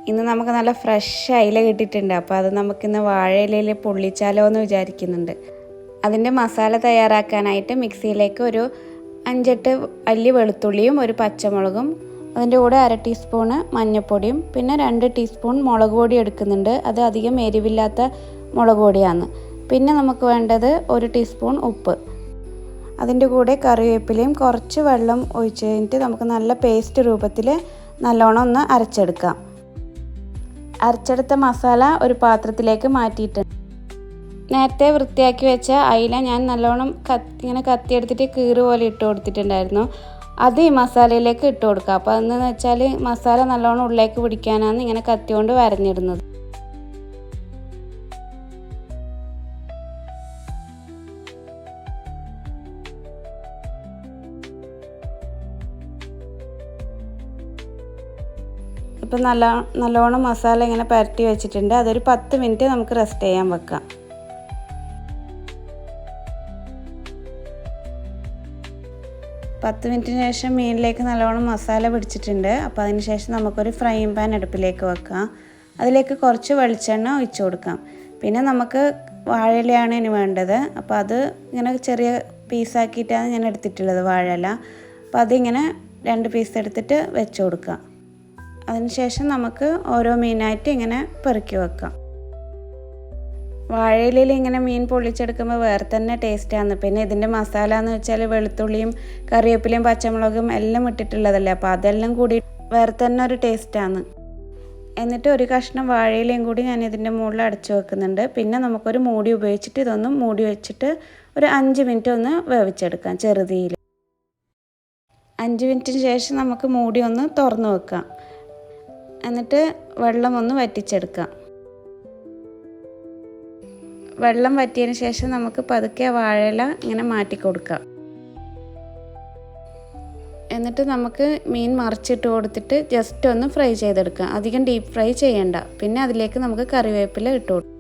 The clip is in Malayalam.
ഇന്ന് നമുക്ക് നല്ല ഫ്രഷ് അയില കിട്ടിയിട്ടുണ്ട്. അപ്പോൾ അത് നമുക്കിന്ന് വാഴയിലയിൽ പൊള്ളിച്ചാലോ എന്ന് വിചാരിക്കുന്നുണ്ട്. അതിൻ്റെ മസാല തയ്യാറാക്കാനായിട്ട് മിക്സിയിലേക്ക് ഒരു 5-8 അല്ലി വെളുത്തുള്ളിയും ഒരു പച്ചമുളകും, അതിൻ്റെ കൂടെ 1/2 ടീസ്പൂണ് മഞ്ഞൾപ്പൊടിയും പിന്നെ 2 ടീസ്പൂൺ മുളക് പൊടി എടുക്കുന്നുണ്ട്. അത് അധികം എരിവില്ലാത്ത മുളക് പൊടിയാണ്. പിന്നെ നമുക്ക് വേണ്ടത് 1 ടീസ്പൂൺ ഉപ്പ്. അതിൻ്റെ കൂടെ കറിവേപ്പിലയും കുറച്ച് വെള്ളം ഒഴിച്ച് കഴിഞ്ഞിട്ട് നമുക്ക് നല്ല പേസ്റ്റ് രൂപത്തിൽ നല്ലോണം ഒന്ന് അരച്ചെടുക്കാം. അരച്ചെടുത്ത മസാല ഒരു പാത്രത്തിലേക്ക് മാറ്റിയിട്ടുണ്ട്. നേരത്തെ വൃത്തിയാക്കി വെച്ച അയില ഞാൻ നല്ലോണം ഇങ്ങനെ കത്തിയെടുത്തിട്ട് കീറ് പോലെ ഇട്ട് കൊടുത്തിട്ടുണ്ടായിരുന്നു. അത് ഈ മസാലയിലേക്ക് ഇട്ട് കൊടുക്കുക. അപ്പോൾ അതെന്ന് വെച്ചാൽ മസാല നല്ലോണം ഉള്ളിലേക്ക് പിടിക്കാനാണ് ഇങ്ങനെ കത്തി കൊണ്ട് വരഞ്ഞിടുന്നത്. ഇപ്പം നല്ലോണം മസാല ഇങ്ങനെ പരട്ടി വെച്ചിട്ടുണ്ട്. അതൊരു 10 മിനിറ്റ് നമുക്ക് റെസ്റ്റ് ചെയ്യാൻ വെക്കാം. പത്ത് മിനിറ്റിന് ശേഷം മീനിലേക്ക് നല്ലോണം മസാല പിടിച്ചിട്ടുണ്ട്. അപ്പോൾ അതിന് ശേഷം നമുക്കൊരു ഫ്രൈയിങ് പാൻ അടുപ്പിലേക്ക് വെക്കാം. അതിലേക്ക് കുറച്ച് വെളിച്ചെണ്ണ ഒഴിച്ച് കൊടുക്കാം. പിന്നെ നമുക്ക് വാഴയിലയാണ് ഇനി വേണ്ടത്. അപ്പോൾ അത് ഇങ്ങനെ ചെറിയ പീസാക്കിയിട്ടാണ് ഞാൻ എടുത്തിട്ടുള്ളത് വാഴയില. അപ്പോൾ അതിങ്ങനെ 2 പീസ് എടുത്തിട്ട് വെച്ച് കൊടുക്കാം. അതിനുശേഷം നമുക്ക് ഓരോ മീനായിട്ട് ഇങ്ങനെ പെറുക്കി വെക്കാം. വാഴയിലയിൽ ഇങ്ങനെ മീൻ പൊള്ളിച്ചെടുക്കുമ്പോൾ വേറെ തന്നെ ടേസ്റ്റാണ്. പിന്നെ ഇതിൻ്റെ മസാല എന്ന് വെച്ചാൽ വെളുത്തുള്ളിയും കറിവേപ്പിലയും പച്ചമുളകും എല്ലാം ഇട്ടിട്ടുള്ളതല്ലേ. അപ്പോൾ അതെല്ലാം കൂടി വേറെ തന്നെ ഒരു ടേസ്റ്റാണ്. എന്നിട്ട് ഒരു കഷ്ണം വാഴയിലയും കൂടി ഞാൻ ഇതിൻ്റെ മുകളിൽ അടച്ചു വെക്കുന്നുണ്ട്. പിന്നെ നമുക്കൊരു മൂടി ഉപയോഗിച്ചിട്ട് ഇതൊന്ന് മൂടി വെച്ചിട്ട് ഒരു 5 മിനിറ്റ് ഒന്ന് വേവിച്ചെടുക്കാം ചെറുതീയിൽ. 5 മിനിറ്റിന് ശേഷം നമുക്ക് മൂടി ഒന്ന് തുറന്ന് വെക്കാം. എന്നിട്ട് വെള്ളം ഒന്ന് വറ്റിച്ചെടുക്കാം. വെള്ളം വറ്റിയതിന് ശേഷം നമുക്ക് പതുക്കെ വാഴയില ഇങ്ങനെ മാറ്റി കൊടുക്കാം. എന്നിട്ട് നമുക്ക് മീൻ മറിച്ചിട്ട് കൊടുത്തിട്ട് ജസ്റ്റ് ഒന്ന് ഫ്രൈ ചെയ്തെടുക്കാം. അധികം ഡീപ്പ് ഫ്രൈ ചെയ്യണ്ട. പിന്നെ അതിലേക്ക് നമുക്ക് കറിവേപ്പില ഇട്ട് കൊടുക്കാം.